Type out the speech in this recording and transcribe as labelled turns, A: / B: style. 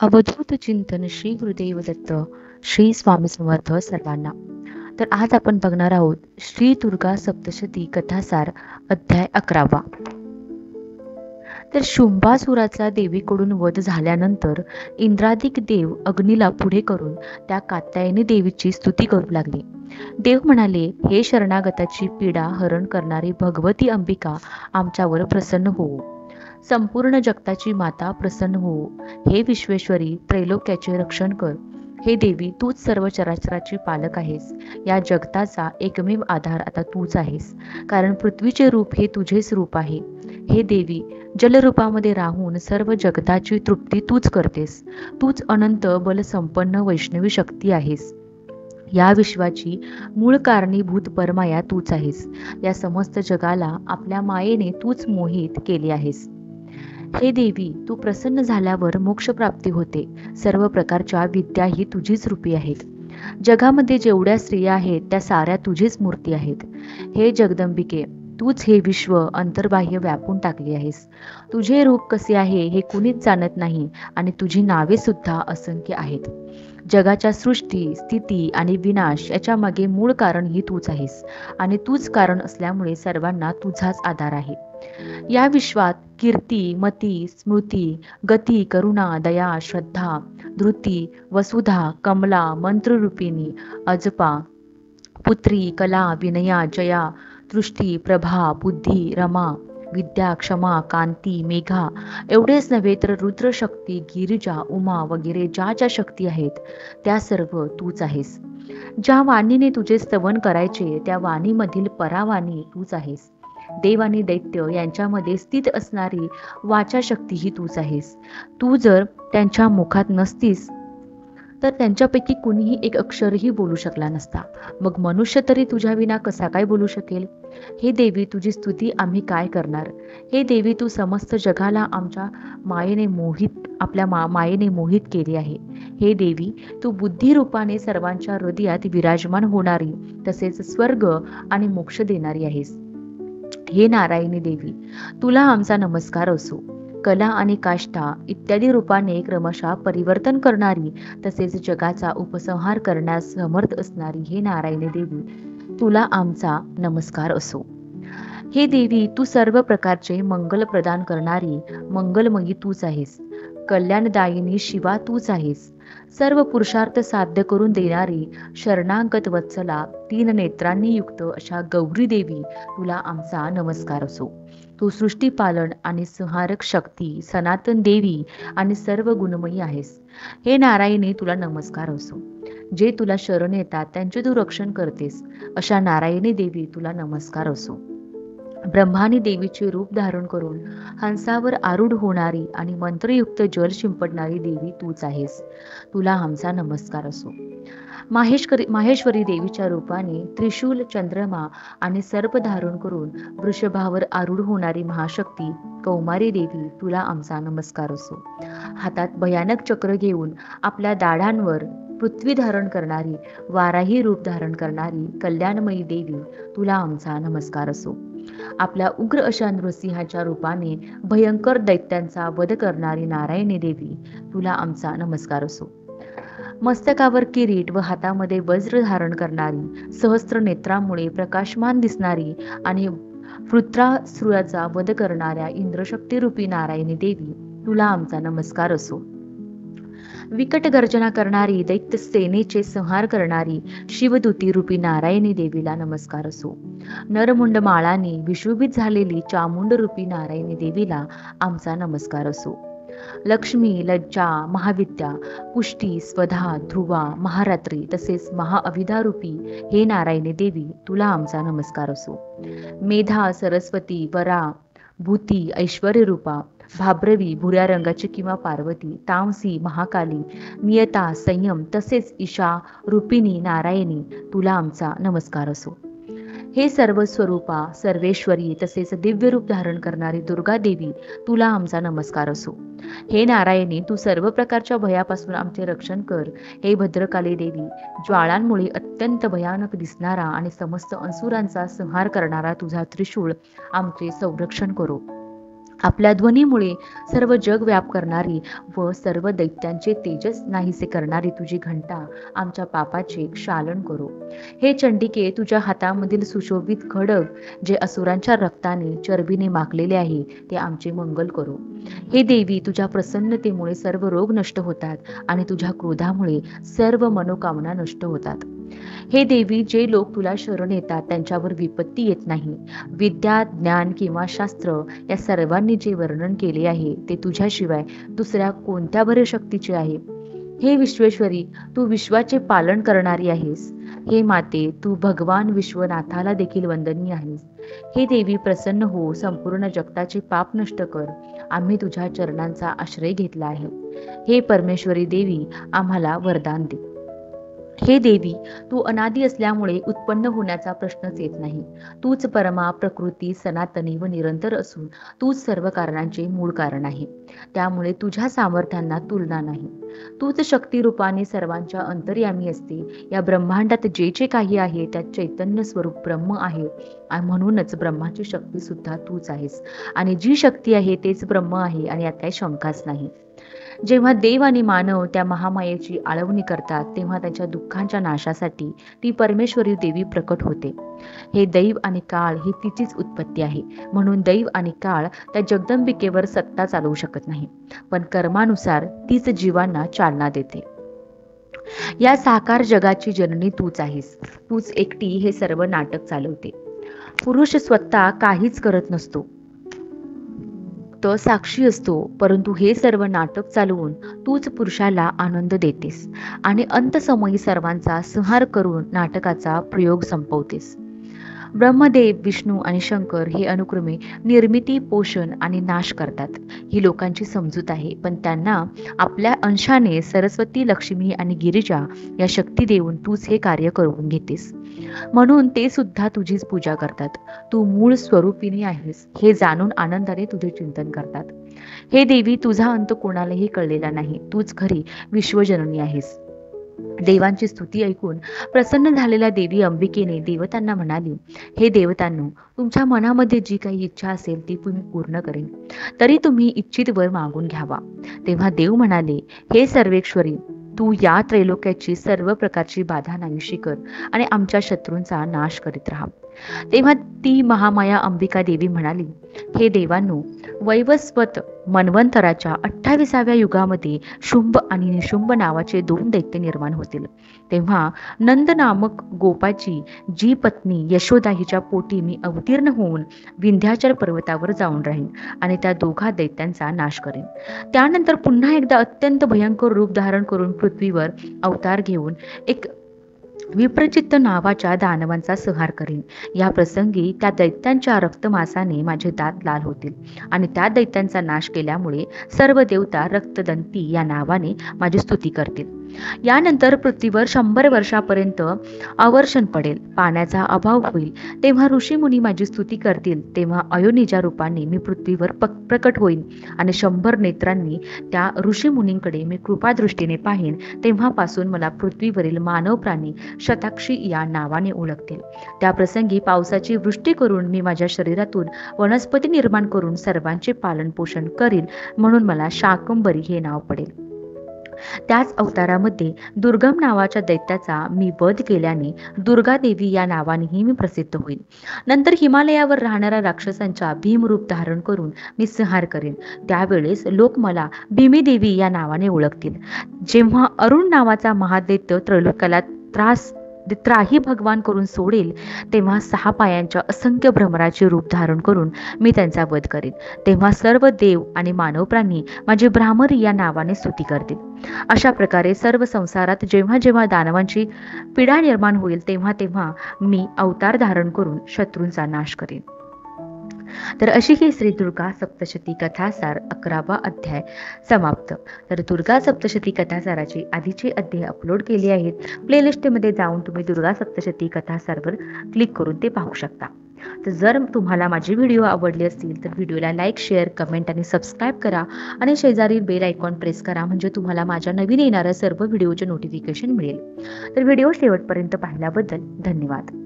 A: अवधूत चिंतन श्री गुरुदेव दत्त श्री स्वामी समर्थ सर्वांना. तर आज आपण बघणार आहोत श्री दुर्गा सप्तशती कथासार अध्याय 11. तर शुंभासुराचा देवीकडून वध झाल्यानंतर इंद्रादिक देव अग्नीला पुढे करून त्या कात्यायनी देवीची स्तुती करू लागले. देव म्हणाले, हे शरणागताची पीडा हरण करणारी भगवती अंबिका आमच्यावर प्रसन्न हो. संपूर्ण जगताची माता प्रसन्न हो. हे विश्वेश्वरी त्रैलोक्याचे रक्षण कर. हे देवी, तूच सर्व चराचराची पालक आहेस. या जगताचा एकमेव आधार आता तूच आहेस, कारण पृथ्वीचे रूप हे तुझेच रूप आहे. हे देवी, जलरूपामध्ये राहून सर्व जगताची तृप्ती तूच करतेस. तूच अनंत बलसंपन्न वैष्णवी शक्ती आहेस. या विश्वाची मूळ कारणीभूत परमाया तूच आहेस. या समस्त जगाला आपल्या मायेने तूच मोहित केले आहेस. हे देवी, तू प्रसन्न झाल्यावर मोक्षप्राप्ती होते. सर्व प्रकारच्या विद्या ही तुझीच रूपी आहेत. जगामध्ये जेवढ्या स्त्रिया आहेत त्या साऱ्या तुझीच मूर्ती आहेत. हे जगदंबिके, तूच हे विश्व अंतर्बाह्य व्यापून टाकले आहेस. तुझे रूप कसे आहे हे कुणीच जाणत नाही आणि तुझी नावे सुद्धा असंख्य आहेत. जगाच्या सृष्टी, स्थिती आणि विनाश याच्या मागे मूळ कारण ही तूच आहेस आणि तूच कारण असल्यामुळे सर्वांना तुझाच आधार आहे. या विश्वात कीर्ती, मती, स्मृती, गती, करुणा, दया, श्रद्धा, धृती, वसुधा, कमला, मंत्ररूपिणी, अजपा, पुत्री, कला, विनया, जया, तृष्टी, प्रभा, बुद्धी, रमा, विद्या, क्षमा, कांती, मेघा एवढेच नव्हे तर रुद्रशक्ती, गिरिजा, उमा वगैरे ज्या ज्या शक्ती आहेत त्या सर्व तूच आहेस. ज्या वाणीने तुझे स्तवन करायचे त्या वाणीमधील परावाणी तूच आहेस. देव आणि दैत्य यांच्यामध्ये स्थित असणारी वाचा शक्ती ही तूच आहेस. तू जर त्यांच्या मुखात नसतीस तर त्यांच्यापैकी कुणीही एक अक्षरही बोलू शकला नसता. मग मनुष्य तरी तुझ्या विना कसा काय बोलू शकेल? हे देवी, तुझी स्तुती आम्ही काय करणार? हे देवी, तू समस्त जगाला आमच्या आपल्या मायेने मोहित केले आहे. हे देवी, तू बुद्धी रूपाने सर्वांच्या हृदयात विराजमान होणारी तसेच स्वर्ग आणि मोक्ष देणारी आहेस. हे नारायणी देवी, तुला आमचा नमस्कार असो. कला आणि काष्ठा इत्यादी रूपाने क्रमशः परिवर्तन करणारी तसेच जगाचा उपसंहार करण्यास समर्थ असणारी हे नारायणी देवी, तुला आमचा नमस्कार असो. हे देवी, तू सर्व प्रकारचे मंगल प्रदान करणारी मंगलमयी तूच आहेस. कल्याणदायिनी शिवा तूच आहेस. सर्व पुरुषार्थ साध्य करून देणारी शरणागत वत्सला, 3 नेत्रांनी युक्त अशा गौरी देवी, तुला आमचा नमस्कार असो. तू सृष्टीपालन आणि संहारक शक्ती, सनातन देवी आणि सर्व गुणमयी आहेस. हे नारायणी, तुला नमस्कार असो. जे तुला शरण येतात त्यांचे तू रक्षण करतेस, अशा नारायणी देवी, तुला नमस्कार असो. ब्रह्मानी देवीचे रूप धारण करून हंसावर आरूढ होणारी आणि मंत्रयुक्त जल शिंपडणारी देवी तूच आहेस. तुला आमचा नमस्कार असो. माहेश्वरी देवीच्या रूपाने त्रिशूल, चंद्रमा आणि सर्प धारण करून वृषभावर आरूढ होणारी महाशक्ती कौमारी देवी, तुला आमचा नमस्कार असो. हातात भयानक चक्र घेऊन आपल्या दाढांवर पृथ्वी धारण करणारी, वाराही रूप धारण करणारी कल्याणमयी देवी, तुला आमचा नमस्कार असो. आपल्या उग्र अशा नृसिंहाच्या रूपाने भयंकर दैत्यांचा वध करणारी नारायणी देवी, तुला आमचा नमस्कार असो. मस्तकावर किरीट व हातामध्ये वज्र धारण करणारी, सहस्त्र नेत्रांमुळे प्रकाशमान दिसणारी आणि वृत्रासुराचा वध करणाऱ्या इंद्रशक्ती रूपी नारायणी देवी, तुला आमचा नमस्कार असो. विकट गर्जना करणारी, दैत्य सेनेचे संहार करणारी शिवदूती रूपी नारायणी देवीला नमस्कार असो. नरमुंड माळाने विशोभित झालेली चामुंड रूपी नारायणी देवीला आमचा नमस्कार असो. लक्ष्मी, लज्जा, महाविद्या, पुष्टी, स्वधा, ध्रुवा, महारात्री तसेच महाअविधा रूपी हे नारायणी देवी, तुला आमचा नमस्कार असो. मेधा, सरस्वती, वरा, भूती, ऐश्वर्य रूपा, भाब्रवी, भुऱ्या रंगाची किंवा पार्वती, तामसी, महाकाली, नियता, संयम तसेच ईशा रूपिणी नारायणी, तुला आमचा नमस्कार असो. हे सर्व स्वरूपा, सर्वेश्वरी तसेच दिव्य रूप धारण करणारी दुर्गा देवी, तुला आमचा नमस्कार असो. हे नारायणी, तू सर्व प्रकारच्या भयापासून आमचे रक्षण कर. हे भद्रकाली देवी, ज्वाळांमुळे अत्यंत भयानक दिसणारा आणि समस्त असुरांचा संहार करणारा तुझा त्रिशूळ आमचे संरक्षण करो. आपल्या ध्वनीमुळे सर्व जग व्याप करणारी व सर्व दैत्यांचे तेजस नाहीसे करणारी तुझी घंटा आमच्या पापाचे क्षालन करो. हे चंडिके, तुझ्या हातामधील सुशोभित खड्ग जे असुरांच्या रक्ताने चरबीने माखलेले आहे ते आमचे मंगल करो. हे देवी, तुझ्या प्रसन्नतेमुळे सर्व रोग नष्ट होतात आणि तुझ्या क्रोधामुळे सर्व मनोकामना नष्ट होतात. हे देवी, जे लोक तुला शरण येतात त्यांच्यावर विपत्ती येत नाही. विद्या, ज्ञान किंवा शास्त्र या सर्वांनी जे वर्णन केले आहे ते तुझ्याशिवाय दुसऱ्या कोणत्या बरे शक्तीचे आहे. हे विश्वेश्वरी, तू विश्वाचे पालन करणारी आहेस. हे माते, तू भगवान विश्वनाथाला देखील वंदनीय आहेस. हे देवी, प्रसन्न हो, संपूर्ण जगताचे पाप नष्ट कर. आम्ही तुझ्या चरणांचा आश्रय घेतला आहे. हे परमेश्वरी देवी, आम्हाला वरदान दे. हे देवी, तू अनादी असल्यामुळे उत्पन्न होण्याचा प्रश्नच येत नाही. तूच परमा, प्रकृती, सनातनी व निरंतर असून तूच सर्व कारणांचे मूळ कारण आहे. त्यामुळे तुझ्या सामर्थ्यांना तुलना नाही. तूच शक्ती रूपाने सर्वांच्या अंतर्यामी असते. या ब्रह्मांडात जे जे काही आहे त्यात चैतन्य स्वरूप ब्रह्म आहे आणि म्हणूनच ब्रह्माची शक्ती सुद्धा तूच आहेस. आणि जी शक्ती आहे तेच ब्रह्म आहे आणि यात काही शंकाच नाही. जेव्हा देव आणि मानव त्या महामायेची आळवणी करतात तेव्हा त्यांच्या दुःखांच्या नाशासाठी ती परमेश्वरी देवी प्रकट होते. हे दैव आणि काळ ही तिचीच उत्पत्ती आहे. म्हणून दैव आणि काळ त्या जगदंबिकेवर सत्ता चालवू शकत नाही, पण कर्मानुसार तीच जीवांना चालना देते. या साकार जगाची जननी तूच आहेस. तूच एकटी हे सर्व नाटक चालवते. पुरुष स्वतः काहीच करत नसतो, तो साक्षी असतो, परंतु हे सर्व नाटक चालवून तूच पुरुषाला आनंद देतेस आणि अंतसमयी सर्वांचा संहार करून नाटकाचा प्रयोग संपवतेस. ब्रह्मदेव, विष्णू आणि शंकर हे अनुक्रमे निर्मिती, पोषण आणि नाश करतात. ही लोकांची समजूत आहे, पण त्यांना आपल्या अंशाने सरस्वती, लक्ष्मी आणि गिरिजा या शक्ती देऊन तूच हे कार्य करून घेतेस. म्हणून ते सुद्धा तुझीच पूजा करतात. तू मूळ स्वरूपिणी आहेस हे जाणून आनंदाने तुझे चिंतन करतात. हे देवी, तुझा अंत कोणालाही कळलेला नाही. तूच खरी विश्वजननी आहेस. देवांची स्तुती ऐकून प्रसन्न झालेल्या देवी अंबिकेने देवतांना म्हणाली, हे देवतांनो, तुमच्या मनामध्ये जी काही इच्छा असेल ती तुम्ही पूर्ण करेन, तरी तुम्ही इच्छित वर मागून घ्यावा. तेव्हा देव म्हणाले, हे सर्वेश्वरी, तू या त्रैलोक्याची सर्व प्रकारची बाधा नाहीशी कर आणि आमच्या शत्रूंचा नाश करीत राहा. तेव्हा ती महामाया अंबिका देवी म्हणाली, हे देवांनो, वैवस्वत मन्वंतराच्या 28व्या युगामध्ये शुंभ आणि निशुंभ नावाचे 2 दैत्य निर्माण होतील. तेव्हा नंद नामक गोपाची जी पत्नी यशोदा हिच्या पोटी मी अवतीर्ण होऊन विंध्याचल पर्वतावर जाऊन राहीन आणि त्या दोघा दैत्यांचा नाश करेन. त्यानंतर पुन्हा एकदा अत्यंत भयंकर रूप धारण करून पृथ्वीवर अवतार घेऊन एक विप्रचित्त नावाच्या दानवांचा संहार करीन. या प्रसंगी त्या दैत्यांच्या रक्तमासाने माझे दात लाल होतील आणि त्या दैत्यांचा नाश केल्यामुळे सर्व देवता रक्तदंती या नावाने माझी स्तुती करतील. यानंतर पृथ्वीवर 100 वर्षापर्यंत अवर्षण पडेल, पाण्याचा अभाव होईल. तेव्हा ऋषीमुनी माझी स्तुती करतील. तेव्हा अयोनिजा रूपाने मी पृथ्वीवर प्रकट होईन आणि 100 नेत्रांनी त्या ऋषीमुनींकडे मी कृपादृष्टीने पाहीन. तेव्हापासून मला पृथ्वीवरील मानव प्राणी शताक्षी या नावाने ओळखतील. त्या प्रसंगी पावसाची वृष्टी करून मी माझ्या शरीरातून वनस्पती निर्माण करून सर्वांचे पालन पोषण करीन, म्हणून मला शाकंभरी हे नाव पडेल. त्याच अवतारामध्ये दुर्गम नावाच्या दैत्याचा मी वध केल्याने दुर्गा देवी या नावानेही मी प्रसिद्ध होईल. नंतर हिमालयावर राहणाऱ्या राक्षसांच्या भीमरूप धारण करून मी संहार करेन. त्यावेळेस लोक मला भीमी देवी या नावाने ओळखतील. जेव्हा अरुण नावाचा महादैत्य त्रैलोक्याला त्राही भगवान करून सोडेल, तेव्हा 6 पायांच्या असंख्य भ्रमराचे रूप धारण करून मी त्यांचा वध करेन. तेव्हा सर्व देव आणि मानव प्राणी माझी भ्रामरी या नावाने स्तुती करतील. अशा प्रकारे सर्व संसारात जेव्हा जेव्हा दानवांची पीडा निर्माण होईल तेव्हा तेव्हा मी अवतार धारण करून शत्रूंचा नाश करेन. तर अशी ही श्री दुर्गा सप्तशती कथासार 11वा अध्याय समाप्त. तर दुर्गा सप्तशती कथासाराचे आधीचे अध्याय अपलोड केले आहेत. प्लेलिस्टमध्ये जाऊन तुम्ही दुर्गा सप्तशती कथासारवर क्लिक करून ते पाहू शकता. तर जर तुम्हाला माझे व्हिडिओ आवडले असतील तर व्हिडिओला लाईक, शेअर, कमेंट आणि सबस्क्राईब करा आणि शेजारील बेल आयकॉन प्रेस करा, म्हणजे तुम्हाला माझ्या नवीन येणाऱ्या सर्व व्हिडिओचे नोटिफिकेशन मिळेल. तर व्हिडिओ शेवटपर्यंत पाहिल्याबद्दल धन्यवाद.